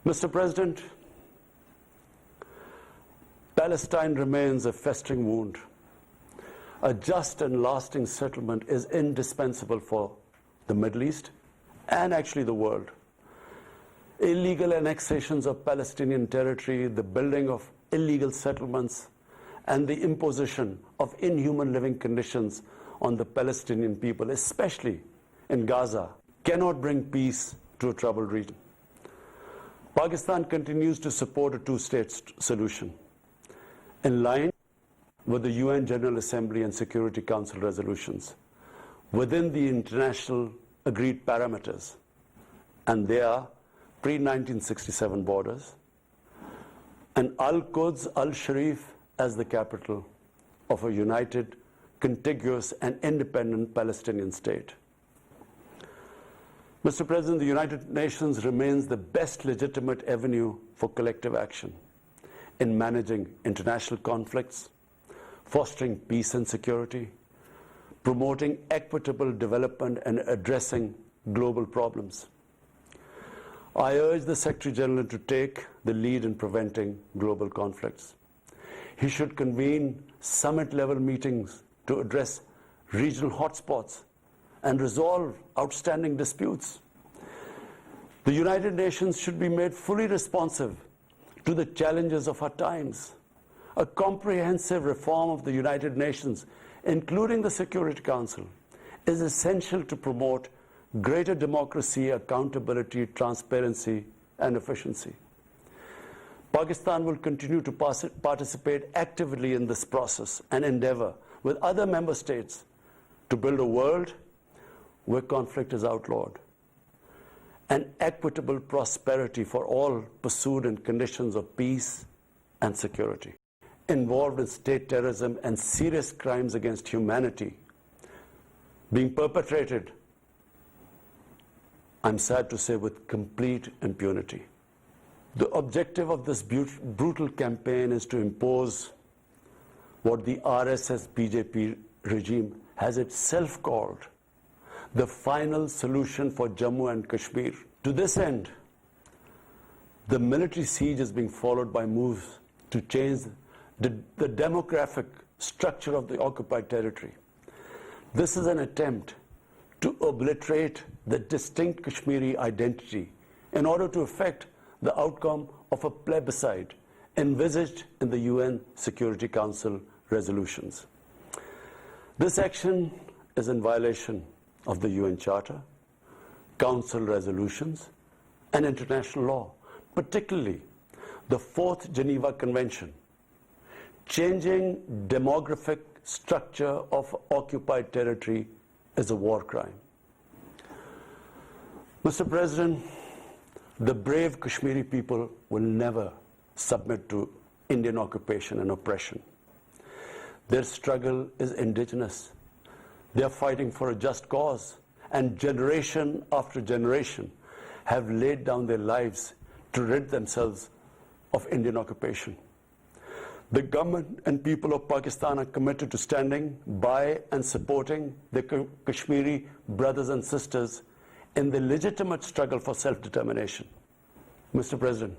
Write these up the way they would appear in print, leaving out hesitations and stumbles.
Mr. President, Palestine remains a festering wound. A just and lasting settlement is indispensable for the Middle East and actually the world. Illegal annexations of Palestinian territory, the building of illegal settlements, and the imposition of inhuman living conditions on the Palestinian people, especially in Gaza, cannot bring peace to a troubled region. Pakistan continues to support a two-state solution in line with the UN General Assembly and Security Council resolutions within the international agreed parameters, and they are pre-1967 borders, and Al-Quds, Al-Sharif as the capital of a united, contiguous and independent Palestinian state. Mr. President, the United Nations remains the best legitimate avenue for collective action in managing international conflicts, fostering peace and security, promoting equitable development and addressing global problems. I urge the Secretary General to take the lead in preventing global conflicts. He should convene summit-level meetings to address regional hotspots and resolve outstanding disputes. The United Nations should be made fully responsive to the challenges of our times. A comprehensive reform of the United Nations, including the Security Council, is essential to promote greater democracy, accountability, transparency, and efficiency. Pakistan will continue to participate actively in this process and endeavor with other member states to build a world where conflict is outlawed and equitable prosperity for all pursued in conditions of peace and security. Involved in state terrorism and serious crimes against humanity being perpetrated, I'm sad to say, with complete impunity. The objective of this brutal campaign is to impose what the RSS-BJP regime has itself called the final solution for Jammu and Kashmir. To this end, the military siege is being followed by moves to change the demographic structure of the occupied territory. This is an attempt to obliterate the distinct Kashmiri identity in order to effect the outcome of a plebiscite envisaged in the UN Security Council resolutions. This action is in violation of the UN Charter, Council resolutions, and international law, particularly the Fourth Geneva Convention. Changing demographic structure of occupied territory is a war crime. Mr. President, the brave Kashmiri people will never submit to Indian occupation and oppression. Their struggle is indigenous. They are fighting for a just cause, and generation after generation have laid down their lives to rid themselves of Indian occupation. The government and people of Pakistan are committed to standing by and supporting their Kashmiri brothers and sisters in the legitimate struggle for self-determination. Mr. President,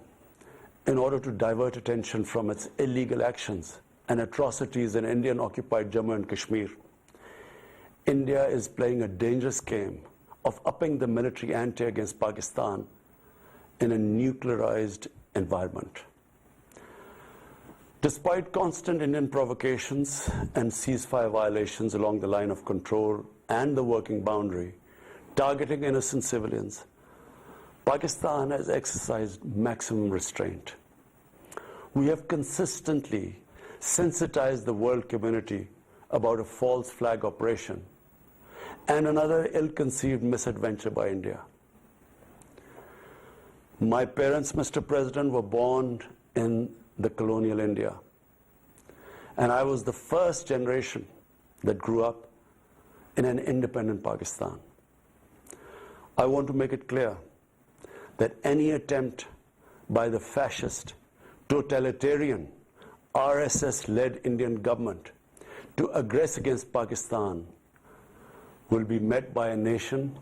in order to divert attention from its illegal actions and atrocities in Indian-occupied Jammu and Kashmir, India is playing a dangerous game of upping the military ante against Pakistan in a nuclearized environment. Despite constant Indian provocations and ceasefire violations along the line of control and the working boundary, targeting innocent civilians, Pakistan has exercised maximum restraint. We have consistently sensitized the world community about a false flag operation and another ill-conceived misadventure by India. My parents, Mr. President, were born in the colonial India, and I was the first generation that grew up in an independent Pakistan. I want to make it clear that any attempt by the fascist, totalitarian, RSS-led Indian government to aggress against Pakistan will be met by a nation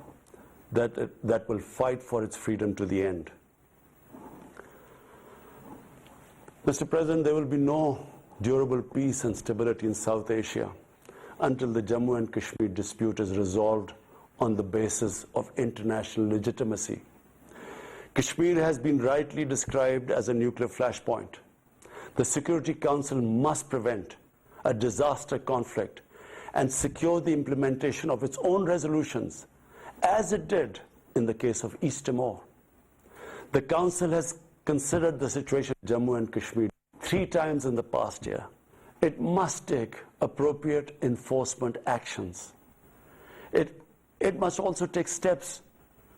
that will fight for its freedom to the end. Mr. President, there will be no durable peace and stability in South Asia until the Jammu and Kashmir dispute is resolved on the basis of international legitimacy. Kashmir has been rightly described as a nuclear flashpoint. The Security Council must prevent a disaster conflict and secure the implementation of its own resolutions, as it did in the case of East Timor. The Council has considered the situation in Jammu and Kashmir 3 times in the past year. It must take appropriate enforcement actions. It must also take steps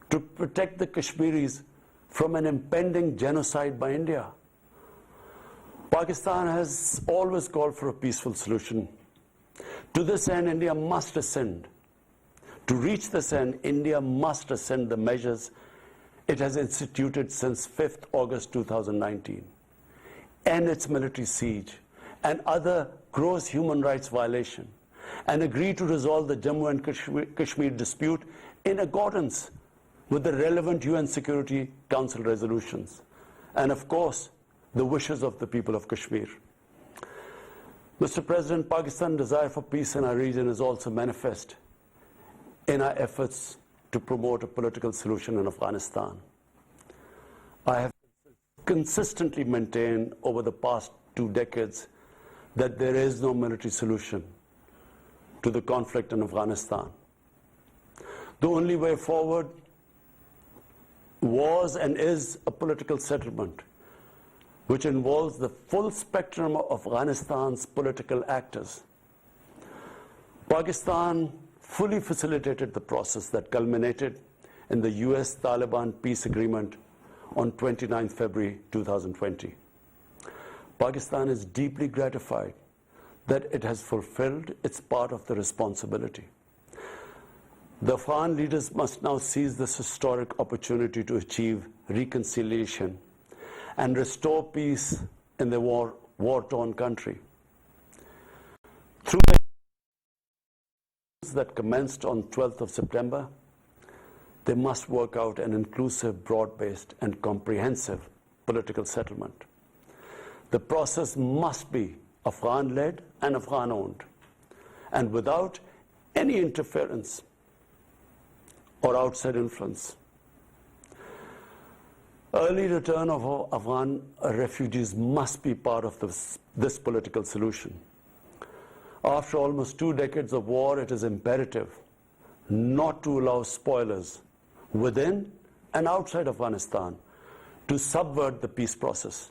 to protect the Kashmiris from an impending genocide by India. Pakistan has always called for a peaceful solution. To this end, India must rescind. To reach this end, India must rescind the measures it has instituted since 5th August 2019, end its military siege and other gross human rights violation, and agree to resolve the Jammu and Kashmir dispute in accordance with the relevant UN Security Council resolutions, and of course, the wishes of the people of Kashmir. Mr. President, Pakistan's desire for peace in our region is also manifest in our efforts to promote a political solution in Afghanistan. I have consistently maintained over the past 2 decades that there is no military solution to the conflict in Afghanistan. The only way forward was and is a political settlement which involves the full spectrum of Afghanistan's political actors. Pakistan fully facilitated the process that culminated in the US-Taliban peace agreement on 29 February 2020. Pakistan is deeply gratified that it has fulfilled its part of the responsibility. The Afghan leaders must now seize this historic opportunity to achieve reconciliation and restore peace in the war-torn country. Through that commenced on 12th of September, they must work out an inclusive, broad-based and comprehensive political settlement. The process must be Afghan-led and Afghan-owned, and without any interference or outside influence. Early return of Afghan refugees must be part of this political solution. After almost 2 decades of war, it is imperative not to allow spoilers within and outside Afghanistan to subvert the peace process.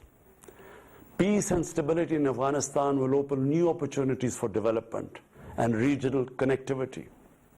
Peace and stability in Afghanistan will open new opportunities for development and regional connectivity.